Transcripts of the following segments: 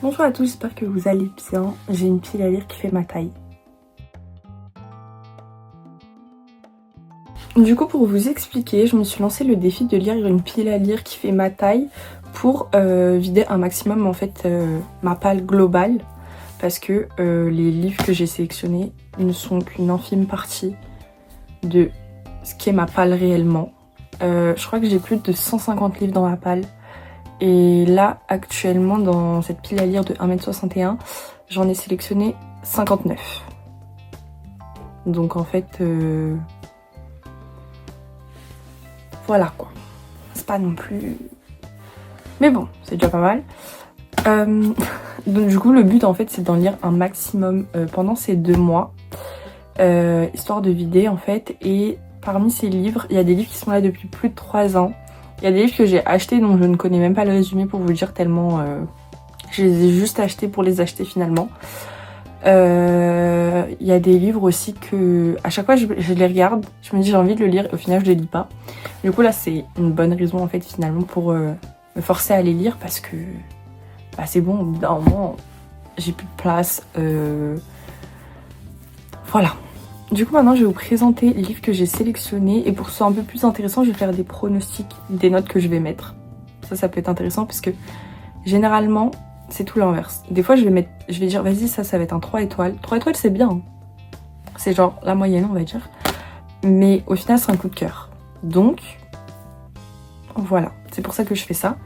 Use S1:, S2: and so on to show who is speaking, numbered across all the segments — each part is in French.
S1: Bonjour à tous, j'espère que vous allez bien. J'ai une pile à lire qui fait ma taille. Du coup, pour vous expliquer, je me suis lancé le défi de lire une pile à lire qui fait ma taille pour vider un maximum en fait ma palle globale, parce que les livres que j'ai sélectionnés ne sont qu'une infime partie de ce qu'est ma palle réellement. Je crois que j'ai plus de 150 livres dans ma palle. Et là, actuellement, dans cette pile à lire de 1m61, j'en ai sélectionné 59. Donc en fait, voilà quoi. C'est pas non plus... Mais bon, c'est déjà pas mal. Donc du coup, le but en fait, c'est d'en lire un maximum pendant ces 2 mois. Histoire de vider en fait. Et parmi ces livres, il y a des livres qui sont là depuis plus de 3 ans. Il y a des livres que j'ai achetés dont je ne connais même pas le résumé pour vous dire, tellement je les ai juste achetés pour les acheter finalement. Il y a des livres aussi que à chaque fois je les regarde, je me dis j'ai envie de le lire et au final je les lis pas. Du coup là c'est une bonne raison en fait finalement pour me forcer à les lire, parce que bah, c'est bon, au bout d'un moment j'ai plus de place. Voilà. Du coup maintenant je vais vous présenter les livres que j'ai sélectionnés, et pour que ce soit un peu plus intéressant je vais faire des pronostics des notes que je vais mettre. Ça peut être intéressant parce que généralement c'est tout l'inverse. Des fois je vais dire vas-y ça va être un 3 étoiles. 3 étoiles c'est bien, c'est genre la moyenne on va dire, mais au final c'est un coup de cœur. Donc voilà, c'est pour ça que je fais ça.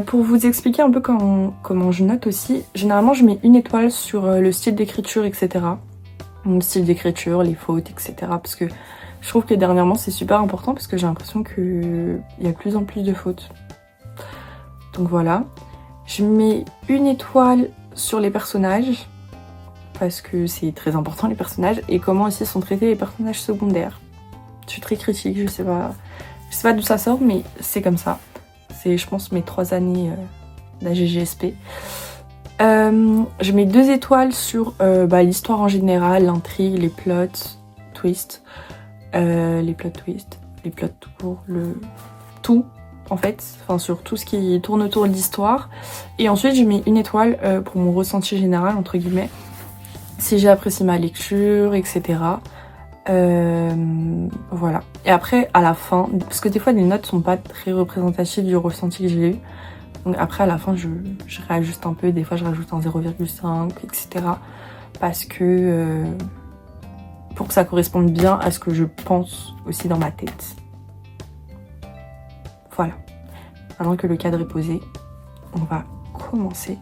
S1: Pour vous expliquer un peu comment je note aussi, généralement je mets 1 étoile sur le style d'écriture, etc. Mon style d'écriture, les fautes, etc. Parce que je trouve que dernièrement c'est super important, parce que j'ai l'impression qu'il y a de plus en plus de fautes. Donc voilà. Je mets 1 étoile sur les personnages, parce que c'est très important les personnages, et comment aussi sont traités les personnages secondaires. Je suis très critique, je sais pas d'où ça sort, mais c'est comme ça. C'est je pense mes 3 années d'AGGSP. Je mets 2 étoiles sur l'histoire en général, l'intrigue, les plots twists, les plot tours, le tout en fait, enfin sur tout ce qui tourne autour de l'histoire. Et ensuite je mets 1 étoile pour mon ressenti général entre guillemets, si j'ai apprécié ma lecture, etc. Voilà. Et après à la fin, parce que des fois les notes sont pas très représentatives du ressenti que j'ai eu, donc après à la fin je réajuste un peu, des fois je rajoute un 0,5 etc. parce que pour que ça corresponde bien à ce que je pense aussi dans ma tête. Voilà. Maintenant que le cadre est posé, on va commencer.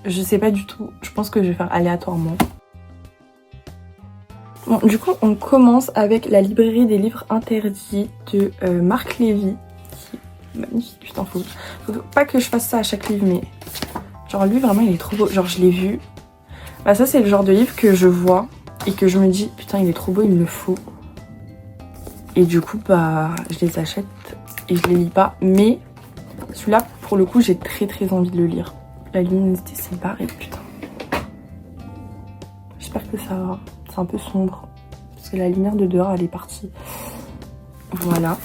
S1: Je sais pas du tout, je pense que je vais faire aléatoirement. Bon, du coup on commence avec La librairie des livres interdits de Marc Lévy. Magnifique, putain, faut pas que je fasse ça à chaque livre, mais genre lui vraiment il est trop beau, genre je l'ai vu. Bah ça c'est le genre de livre que je vois et que je me dis putain il est trop beau, il me le faut. Et du coup bah je les achète et je les lis pas, mais celui-là pour le coup j'ai très envie de le lire. La luminosité c'est barré, putain. J'espère que ça va, c'est un peu sombre parce que la lumière de dehors elle est partie. Voilà.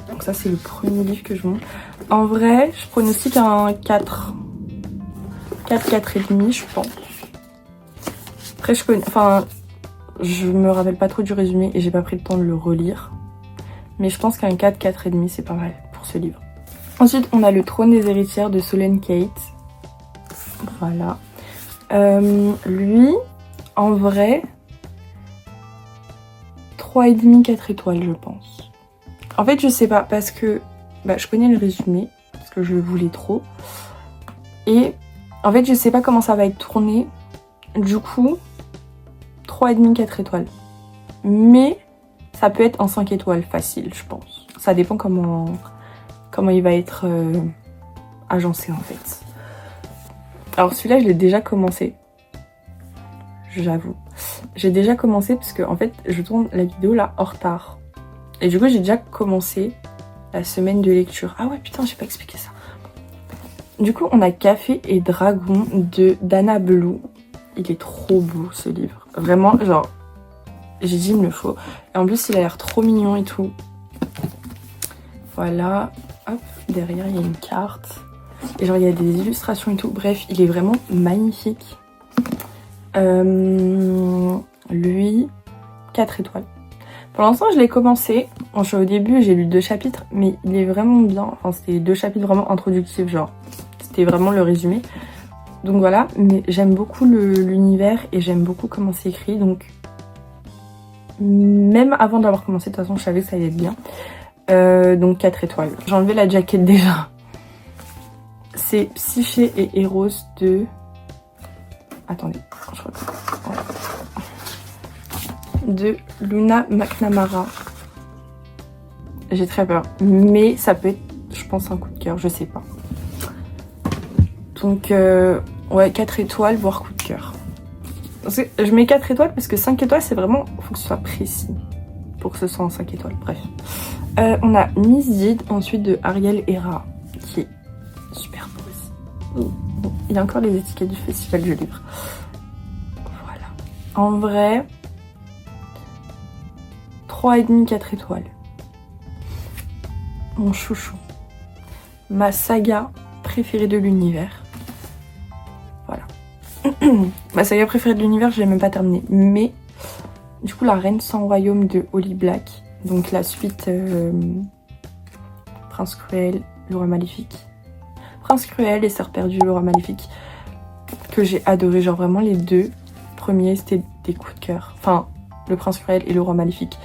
S1: Donc ça c'est le premier livre que je montre. En vrai, je pronostique un 4. 4,5 je pense. Après je me rappelle pas trop du résumé et j'ai pas pris le temps de le relire. Mais je pense qu'un 4,5 c'est pas mal pour ce livre. Ensuite on a Le trône des héritières de Solène Kate. Voilà. Lui, en vrai, 3,5, 4 étoiles je pense. En fait, je sais pas, parce que je connais le résumé, parce que je le voulais trop. Et en fait, je sais pas comment ça va être tourné. Du coup, 3,5, 4 étoiles. Mais ça peut être un 5 étoiles facile, je pense. Ça dépend comment il va être agencé, en fait. Alors celui-là, je l'ai déjà commencé. J'avoue. J'ai déjà commencé parce que, en fait, je tourne la vidéo là en retard. Et du coup, j'ai déjà commencé la semaine de lecture. Ah ouais, putain, j'ai pas expliqué ça. Du coup, on a Café et Dragon de Dana Blue. Il est trop beau, ce livre. Vraiment, genre, j'ai dit, il me le faut. Et en plus, il a l'air trop mignon et tout. Voilà. Hop, derrière, il y a une carte. Et genre il y a des illustrations et tout. Bref, il est vraiment magnifique. Lui, 4 étoiles. Pour l'instant, je l'ai commencé. Bon, je suis au début, j'ai lu 2 chapitres, mais il est vraiment bien. Enfin, c'était 2 chapitres vraiment introductifs, genre. C'était vraiment le résumé. Donc voilà, mais j'aime beaucoup l'univers et j'aime beaucoup comment c'est écrit. Donc, même avant d'avoir commencé, de toute façon, je savais que ça allait être bien. Donc 4 étoiles. J'ai enlevé la jaquette déjà. C'est Psyché et Eros de... Attendez, je crois que... Voilà. De Luna McNamara. J'ai très peur. Mais ça peut être, je pense, un coup de cœur. Je sais pas. Donc, ouais, 4 étoiles, voire coup de cœur. Je mets 4 étoiles parce que 5 étoiles, c'est vraiment... Faut que ce soit précis pour que ce soit en 5 étoiles. Bref. On a Miss Did, ensuite de Ariel Hera, qui est super beau aussi. Bon, il y a encore les étiquettes du festival du livre. Voilà. En vrai... 3,5, 4 étoiles. Mon chouchou. Ma saga préférée de l'univers. Voilà. Ma saga préférée de l'univers, je l'ai même pas terminée. Mais, du coup, La Reine sans royaume de Holly Black. Donc la suite Prince Cruel, le roi maléfique. Prince Cruel et Sœur perdue, le roi maléfique. Que j'ai adoré. Genre vraiment les 2 premiers, c'était des coups de cœur. Enfin, le Prince Cruel et le roi maléfique.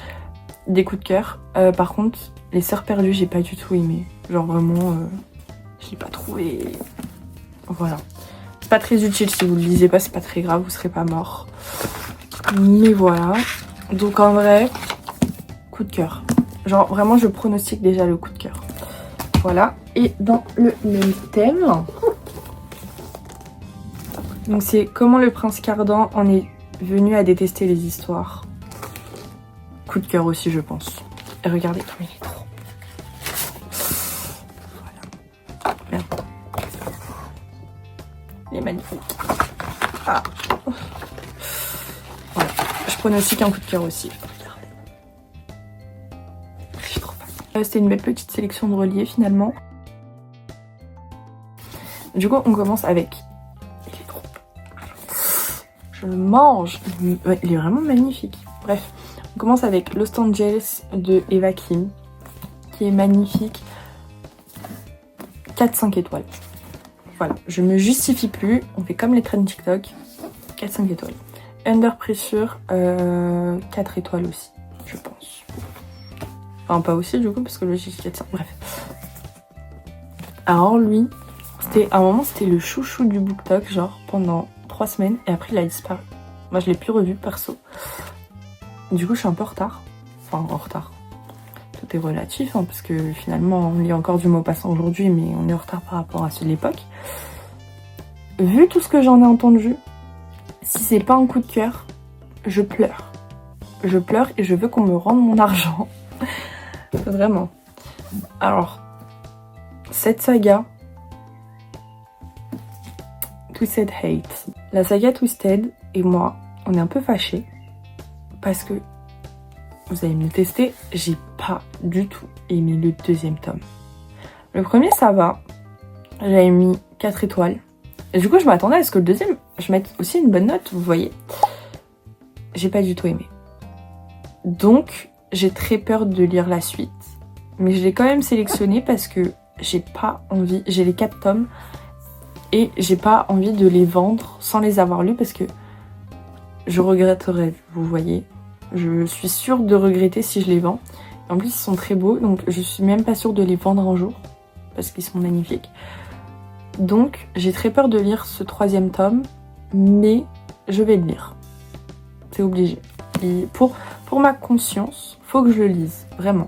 S1: Des coups de cœur. Par contre, les Sœurs perdues, j'ai pas du tout aimé. Genre vraiment, je l'ai pas trouvé. Voilà. C'est pas très utile si vous le lisez pas, c'est pas très grave, vous serez pas mort. Mais voilà. Donc en vrai, coup de cœur. Genre vraiment, je pronostique déjà le coup de cœur. Voilà. Et dans le même thème, donc c'est comment le prince Cardan en est venu à détester les histoires. Coup de cœur aussi, je pense. Et regardez comme il est trop. Voilà. Merde. Il est magnifique. Ah. Voilà. Je pronostique un coup de cœur aussi. Regardez. Je suis trop fan. C'était une belle petite sélection de reliés finalement. Du coup, on commence avec... Il est trop... Je le mange. Il est vraiment magnifique. Bref. On commence avec Los Angeles de Eva Kim, qui est magnifique. 4-5 étoiles. Voilà, je me justifie plus. On fait comme les trends TikTok. 4-5 étoiles. Under Pressure, 4 étoiles aussi, je pense. Enfin, pas aussi du coup, parce que le j'ai 400. Bref. Alors lui, à un moment, c'était le chouchou du BookTok, genre pendant 3 semaines. Et après, il a disparu. Moi, je l'ai plus revu perso. Du coup, je suis un peu en retard. Enfin, en retard. Tout est relatif, hein, parce que finalement, on lit encore du Maupassant aujourd'hui, mais on est en retard par rapport à ceux de l'époque. Vu tout ce que j'en ai entendu, si c'est pas un coup de cœur, je pleure. Je pleure et je veux qu'on me rende mon argent. Vraiment. Alors, cette saga, Twisted Hate. La saga Twisted et moi, on est un peu fâchés. Parce que, vous allez me le tester, j'ai pas du tout aimé le 2e tome. Le premier, ça va. J'avais mis 4 étoiles. Et du coup, je m'attendais à ce que le 2e, je mette aussi une bonne note, vous voyez. J'ai pas du tout aimé. Donc, j'ai très peur de lire la suite. Mais je l'ai quand même sélectionné parce que j'ai pas envie... J'ai les 4 tomes et j'ai pas envie de les vendre sans les avoir lus parce que je regretterais, vous voyez. Je suis sûre de regretter si je les vends. En plus, ils sont très beaux, donc je suis même pas sûre de les vendre un jour. Parce qu'ils sont magnifiques. Donc, j'ai très peur de lire ce 3e tome, mais je vais le lire. C'est obligé. Et pour ma conscience, faut que je le lise, vraiment.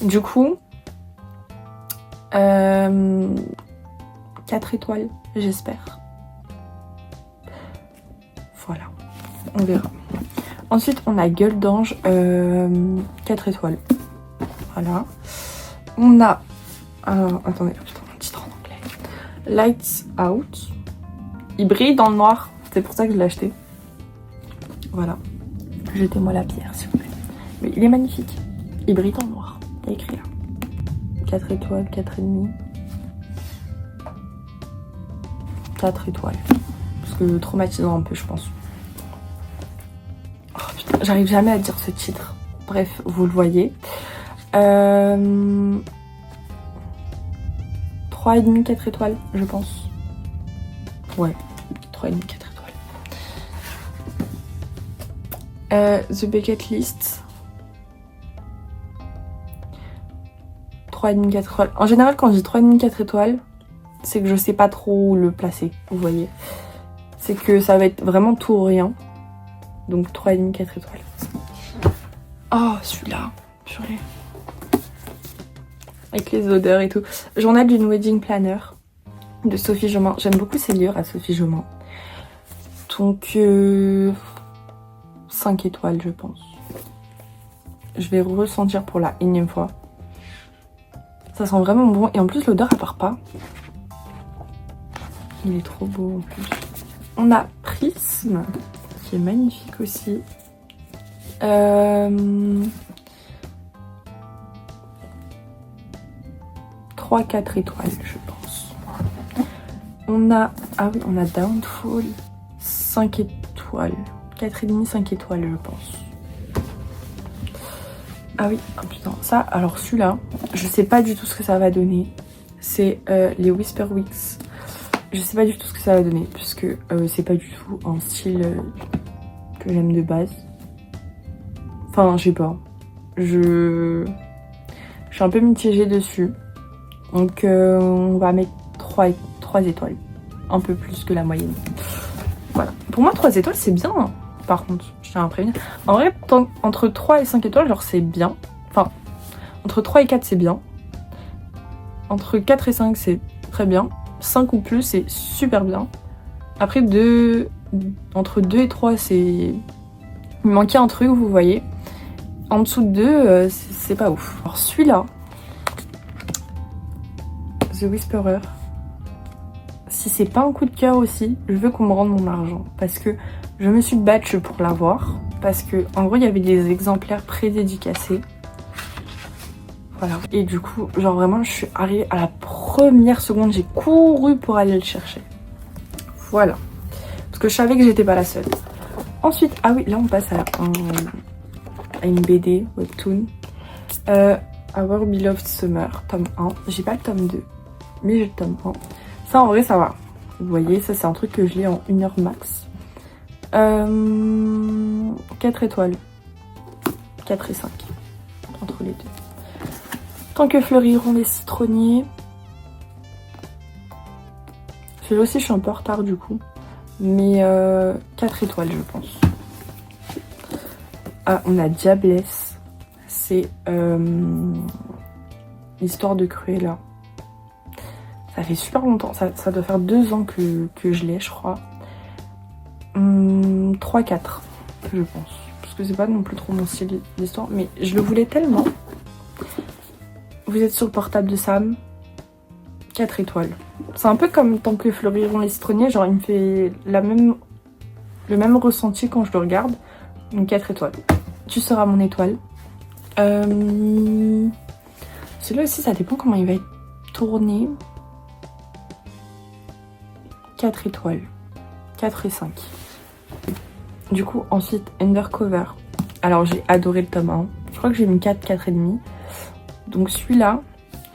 S1: Du coup, 4 étoiles, j'espère. Voilà, on verra. Ensuite, on a Gueule d'ange, 4 étoiles. Voilà. On a... attendez, putain, un titre en anglais. Lights Out. Il brille dans le noir. C'est pour ça que je l'ai acheté. Voilà. Jetez-moi la pierre, s'il vous plaît. Mais il est magnifique. Il brille dans le noir. Il y a écrit là. 4 étoiles, 4,5. 4 étoiles. Parce que traumatisant un peu, je pense. Oh putain, j'arrive jamais à dire ce titre. Bref, vous le voyez. 3,5, 4 étoiles, je pense. Ouais, 3,5, 4 étoiles. The Bucket List. 3,5, 4 étoiles. En général, quand je dis 3,5, 4 étoiles, c'est que je sais pas trop où le placer, vous voyez. C'est que ça va être vraiment tout ou rien. Donc 3,5, 4 étoiles. Oh, celui-là, purée. Avec les odeurs et tout. Journal d'une wedding planner de Sophie Jomain. J'aime beaucoup ses livres à Sophie Jomain. Donc 5 étoiles, je pense. Je vais ressentir pour la énième fois. Ça sent vraiment bon. Et en plus, l'odeur, elle part pas. Il est trop beau en plus. On a Prisme, qui est magnifique aussi. 3-4 étoiles, je pense. On a... Ah oui, on a Downfall. 5 étoiles. 4,5, 5 étoiles, je pense. Ah oui, oh putain, ça, alors celui-là, je sais pas du tout ce que ça va donner. C'est les Whisper Weeks. Je sais pas du tout ce que ça va donner, puisque c'est pas du tout un style que j'aime de base. Enfin, je sais pas. Je suis un peu mitigée dessus. Donc on va mettre 3 étoiles. Un peu plus que la moyenne. Voilà. Pour moi, 3 étoiles, c'est bien. Hein. Par contre, je tiens à prévenir. En vrai, entre 3 et 5 étoiles, genre c'est bien. Enfin, entre 3 et 4, c'est bien. Entre 4 et 5, c'est très bien. 5 ou plus, c'est super bien. Après, entre 2 et 3, c'est... Il manquait un truc, vous voyez. En dessous de 2, c'est pas ouf. Alors celui-là, The Whisperer, si c'est pas un coup de cœur aussi, je veux qu'on me rende mon argent. Parce que je me suis battue pour l'avoir. Parce que en gros, il y avait des exemplaires pré-dédicacés. Voilà. Et du coup, genre vraiment, je suis arrivée à la première seconde, j'ai couru pour aller le chercher. Voilà. Parce que je savais que j'étais pas la seule. Ensuite, ah oui, là on passe à une BD, webtoon. Our Beloved Summer, tome 1. J'ai pas le tome 2, mais j'ai le tome 1. Ça en vrai, ça va. Vous voyez, ça c'est un truc que je lis en 1 heure max. 4 étoiles. 4 et 5. Entre les deux. Tant que fleuriront les citronniers. Celui-là aussi, je suis un peu en retard du coup. Mais 4 étoiles, je pense. Ah, on a Diablesse. C'est l'histoire de Cruella. Ça fait super longtemps. Ça doit faire 2 ans que je l'ai, je crois. 3-4, je pense. Parce que c'est pas non plus trop mon style d'histoire. Mais je le voulais tellement. Vous êtes sur le portable de Sam. 4 étoiles. C'est un peu comme Tant que fleuriront les citronniers. Genre, il me fait le même ressenti quand je le regarde. Donc 4 étoiles. Tu seras mon étoile. Celui-là aussi, ça dépend comment il va être tourné. 4 étoiles. 4 et 5. Du coup, ensuite, Undercover. Alors, j'ai adoré le tome 1. Je crois que j'ai mis 4, 4,5. Donc celui-là,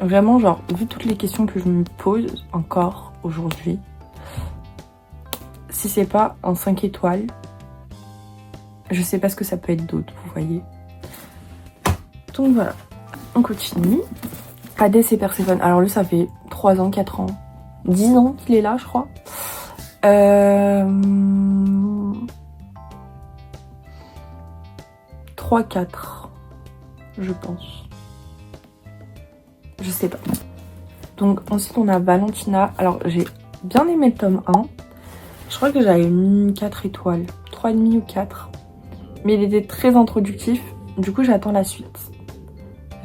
S1: vraiment, genre, vu toutes les questions que je me pose encore aujourd'hui, si c'est pas un 5 étoiles, je sais pas ce que ça peut être d'autre, vous voyez. Donc voilà, on continue. Hades et Perséphone. Alors lui, ça fait 3 ans, 4 ans, 10 ans qu'il est là, je crois. 3-4, je pense. Je sais pas. Donc ensuite, on a Valentina. Alors, j'ai bien aimé le tome 1. Je crois que j'avais mis 4 étoiles. 3,5 ou 4. Mais il était très introductif. Du coup, j'attends la suite.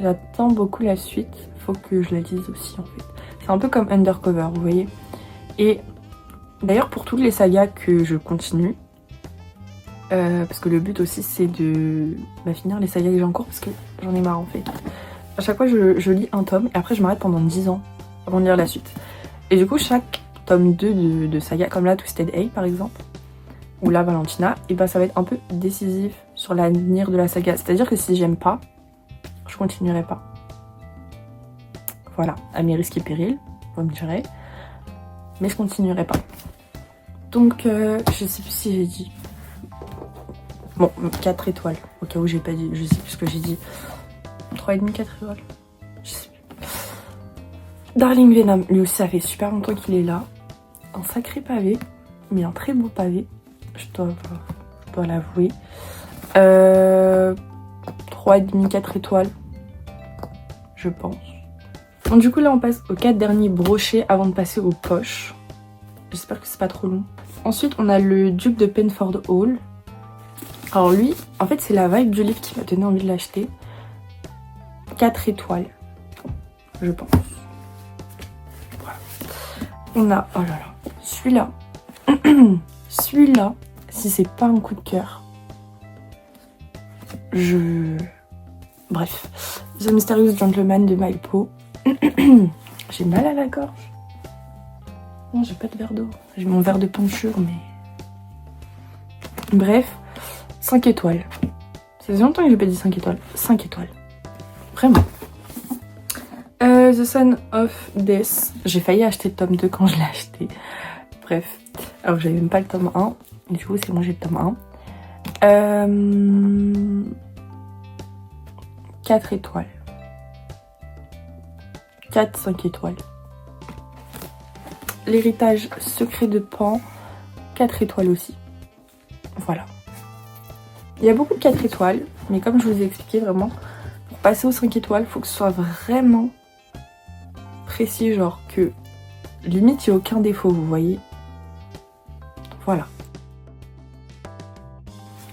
S1: J'attends beaucoup la suite. Faut que je la lise aussi, en fait. C'est un peu comme Undercover, vous voyez. Et d'ailleurs, pour toutes les sagas que je continue, parce que le but aussi, c'est de finir les sagas que j'ai en cours, parce que j'en ai marre, en fait. À chaque fois, je lis un tome, et après, je m'arrête pendant 10 ans avant de lire la suite. Et du coup, chaque tome 2 de saga, comme là Twisted A par exemple, ou là Valentina, et bah ça va être un peu décisif sur l'avenir de la saga. C'est-à-dire que si j'aime pas, je continuerai pas. Voilà, à mes risques et périls, vous me direz. Mais je continuerai pas. Donc, je sais plus si j'ai dit. Bon, 4 étoiles. Au cas où j'ai pas dit, je sais plus ce que j'ai dit. 3,5, 4 étoiles. Je sais plus. Darling Venom, lui aussi, ça fait super longtemps qu'il est là. Un sacré pavé, mais un très beau pavé. Je dois l'avouer. 3,5, 4 étoiles. Je pense. Bon, du coup, là, on passe aux 4 derniers brochets avant de passer aux poches. J'espère que c'est pas trop long. Ensuite, on a le Duc de Penford Hall. Alors lui, en fait, c'est la vibe du livre qui m'a donné envie de l'acheter. 4 étoiles, je pense. Voilà. On a, oh là là, celui-là. Celui-là, si c'est pas un coup de cœur, Bref. The Mysterious Gentleman de Malpo. J'ai mal à la gorge. Non, j'ai pas de verre d'eau. J'ai mon verre de poncture, mais... Bref, 5 étoiles. Ça faisait longtemps que j'ai pas dit 5 étoiles. 5 étoiles. Vraiment. The Son of Death. J'ai failli acheter le tome 2 quand je l'ai acheté. Bref. Alors, j'avais même pas le tome 1. Et du coup, c'est bon, j'ai le tome 1. 4 étoiles. 4-5 étoiles. L'héritage secret de Pan, 4 étoiles aussi. Voilà. Il y a beaucoup de 4 étoiles, mais comme je vous ai expliqué, vraiment, pour passer aux 5 étoiles, il faut que ce soit vraiment précis, genre que limite il n'y a aucun défaut, vous voyez. Voilà.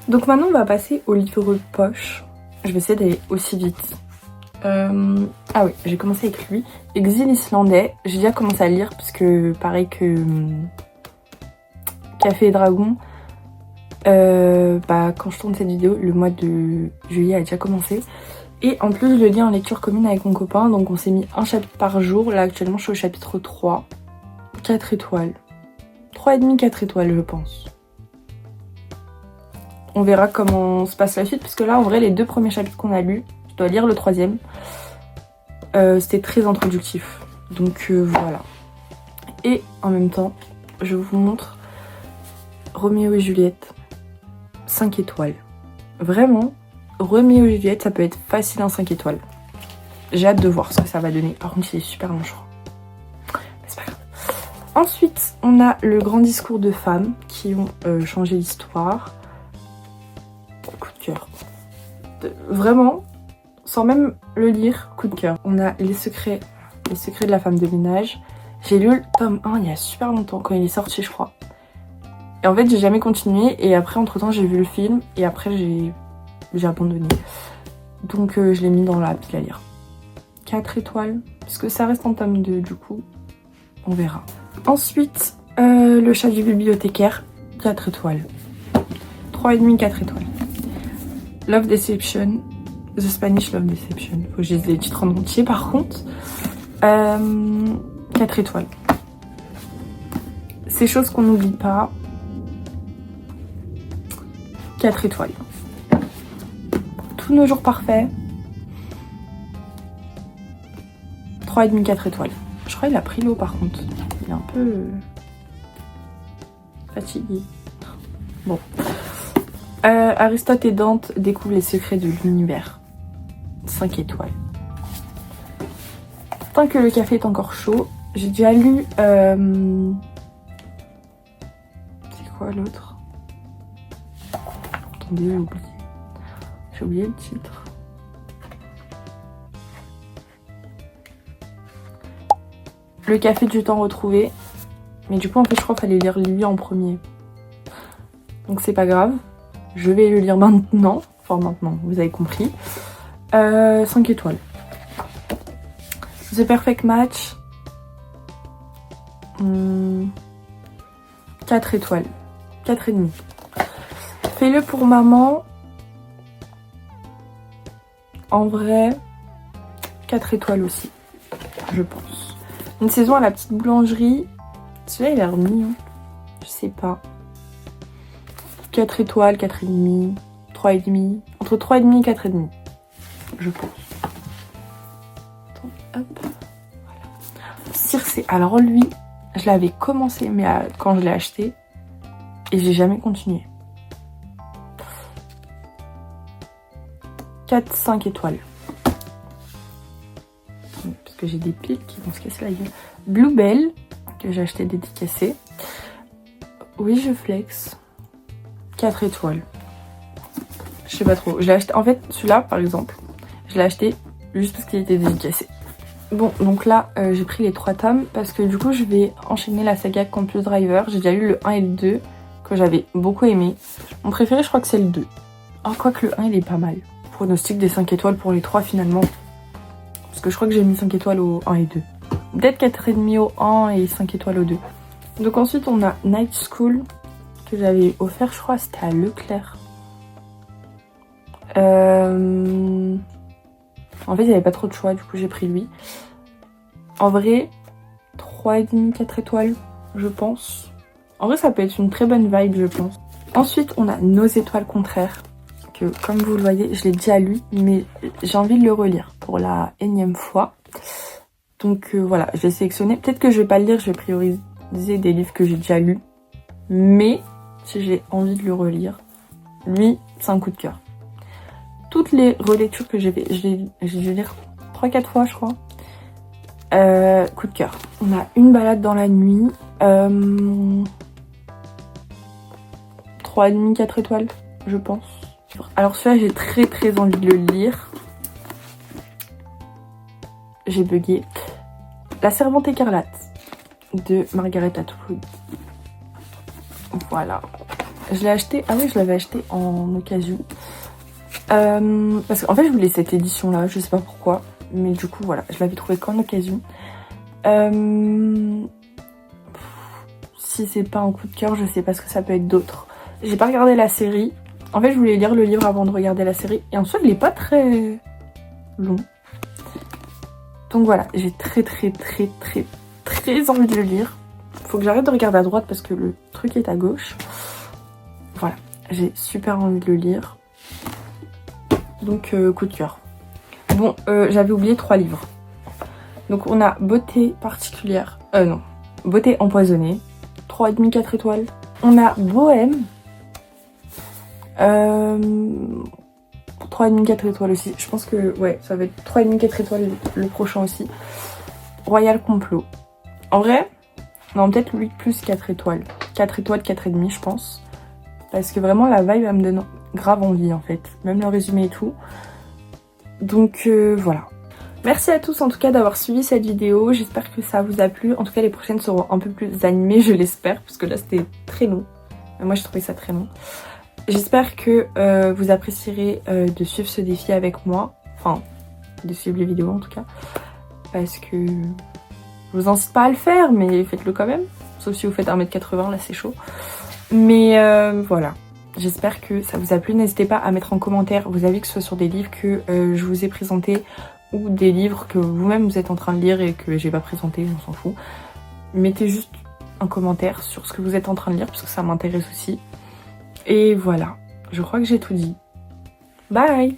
S1: Donc maintenant, on va passer au livre poche. Je vais essayer d'aller aussi vite. Ah oui, j'ai commencé avec lui. Exil islandais, j'ai déjà commencé à lire, parce que pareil que Café et Dragon, quand je tourne cette vidéo, le mois de juillet a déjà commencé. Et en plus, je le lis en lecture commune avec mon copain, donc on s'est mis un chapitre par jour. Là, actuellement, je suis au chapitre 3. 4 étoiles. 3,5, 4 étoiles, je pense. On verra comment se passe la suite, parce que là, en vrai, les 2 premiers chapitres qu'on a lus, je dois lire le 3e. C'était très introductif. Donc voilà. Et en même temps, je vous montre Roméo et Juliette. 5 étoiles. Vraiment, Roméo et Juliette, ça peut être facile un 5 étoiles. J'ai hâte de voir ce que ça va donner. Par contre, il est super long, je crois. Mais c'est pas grave. Ensuite, on a le grand discours de femmes qui ont changé l'histoire. Coup de cœur. Vraiment, sans même le lire, coup de cœur. On a les secrets de la femme de ménage. J'ai lu le tome 1 il y a super longtemps, quand il est sorti, je crois. Et en fait, j'ai jamais continué. Et après, entre-temps, j'ai vu le film. Et après, j'ai abandonné. Donc, je l'ai mis dans la pile à lire. 4 étoiles. Parce que ça reste en tome 2, du coup. On verra. Ensuite, le chat du bibliothécaire. 4 étoiles. 3,5, 4 étoiles. Love Deception. The Spanish Love Deception. Faut que je lise les titres en entier, par contre. 4 étoiles. Ces choses qu'on n'oublie pas. 4 étoiles. Tous nos jours parfaits. 3,5, 4 étoiles. Je crois qu'il a pris l'eau par contre. Il est un peu fatigué. Bon. Aristote et Dante découvrent les secrets de l'univers. 5 étoiles. Tant que le café est encore chaud. J'ai déjà lu... C'est quoi l'autre? Attendez, j'ai oublié le titre. Le café du temps retrouvé. Mais du coup, en fait, je crois qu'il fallait lire lui en premier. Donc c'est pas grave. Je vais le lire maintenant. Enfin maintenant, vous avez compris. 5 étoiles. The Perfect Match. 4 étoiles. 4,5. Fais-le pour maman. En vrai, 4 étoiles aussi, je pense. Une saison à la petite boulangerie. Celui-là, il a l'air mignon. Je sais pas. 4 étoiles, 4,5, 3,5. Entre 3,5 et 4,5. Je pense. Attends, hop. Voilà. Circé. Alors lui, je l'avais commencé mais quand je l'ai acheté. Et j'ai jamais continué. 4, 5 étoiles. Parce que j'ai des piles qui vont se casser la gueule. Bluebell, que j'ai acheté dédicacé. Oui, je flex. 4 étoiles. Je sais pas trop. Je l'ai acheté. En fait, celui-là, par exemple, je l'ai acheté juste parce qu'il était dédicacé. Bon, donc là, j'ai pris les 3 tomes parce que du coup, je vais enchaîner la saga Campus Driver. J'ai déjà lu le 1 et le 2 que j'avais beaucoup aimé. Mon préféré, je crois que c'est le 2. Oh, quoique le 1, il est pas mal. Pronostic des 5 étoiles pour les 3 finalement. Parce que je crois que j'ai mis 5 étoiles au 1 et 2. Peut-être 4,5 au 1 et 5 étoiles au 2. Donc ensuite, on a Night School que j'avais offert, je crois, c'était à Leclerc. En fait, il n'y avait pas trop de choix, du coup j'ai pris lui. En vrai, 3,5, 4 étoiles, je pense. En vrai, ça peut être une très bonne vibe, je pense. Ensuite, on a Nos étoiles contraires, que comme vous le voyez, je l'ai déjà lu, mais j'ai envie de le relire pour la énième fois. Donc voilà, je vais sélectionner. Peut-être que je vais pas le lire, je vais prioriser des livres que j'ai déjà lus. Mais si j'ai envie de le relire, lui, c'est un coup de cœur. Toutes les relectures que j'ai fait, j'ai dû lire 3-4 fois, je crois. Coup de cœur. On a Une balade dans la nuit. 3,5, 4 étoiles, je pense. Alors celui-là, j'ai très envie de le lire. J'ai bugué. La servante écarlate de Margaret Atwood. Voilà. Je l'ai acheté. Ah oui, je l'avais acheté en occasion. Parce qu'en fait, je voulais cette édition-là. Je sais pas pourquoi. Mais du coup, voilà. Je l'avais trouvé qu'en occasion. Si c'est pas un coup de cœur, je sais pas ce que ça peut être d'autre. J'ai pas regardé la série. En fait, je voulais lire le livre avant de regarder la série. Et en soi, il est pas très long. Donc voilà, j'ai très envie de le lire. Faut que j'arrête de regarder à droite parce que le truc est à gauche. Voilà, j'ai super envie de le lire. Donc coup de cœur. Bon, j'avais oublié 3 livres. Donc on a Beauté particulière. Non, Beauté empoisonnée. 3,5, 4 étoiles. On a Bohème. 3,5, 4 étoiles aussi. Je pense que ouais, ça va être 3,5, 4 étoiles le prochain aussi. Royal Complot. En vrai, non, peut-être 8 plus 4 étoiles. 4 étoiles, 4,5 je pense. Parce que vraiment la vibe, elle me donne grave envie en fait. Même le résumé et tout. Donc voilà. Merci à tous en tout cas d'avoir suivi cette vidéo. J'espère que ça vous a plu. En tout cas, les prochaines seront un peu plus animées, je l'espère. Parce que là, c'était très long. Moi, j'ai trouvé ça très long. J'espère que vous apprécierez de suivre ce défi avec moi. Enfin, de suivre les vidéos en tout cas. Parce que je vous incite pas à le faire, mais faites-le quand même. Sauf si vous faites 1m80, là c'est chaud. Mais voilà. J'espère que ça vous a plu. N'hésitez pas à mettre en commentaire vos avis, que ce soit sur des livres que je vous ai présentés ou des livres que vous-même vous êtes en train de lire et que j'ai pas présenté, on s'en fout. Mettez juste un commentaire sur ce que vous êtes en train de lire parce que ça m'intéresse aussi. Et voilà, je crois que j'ai tout dit. Bye!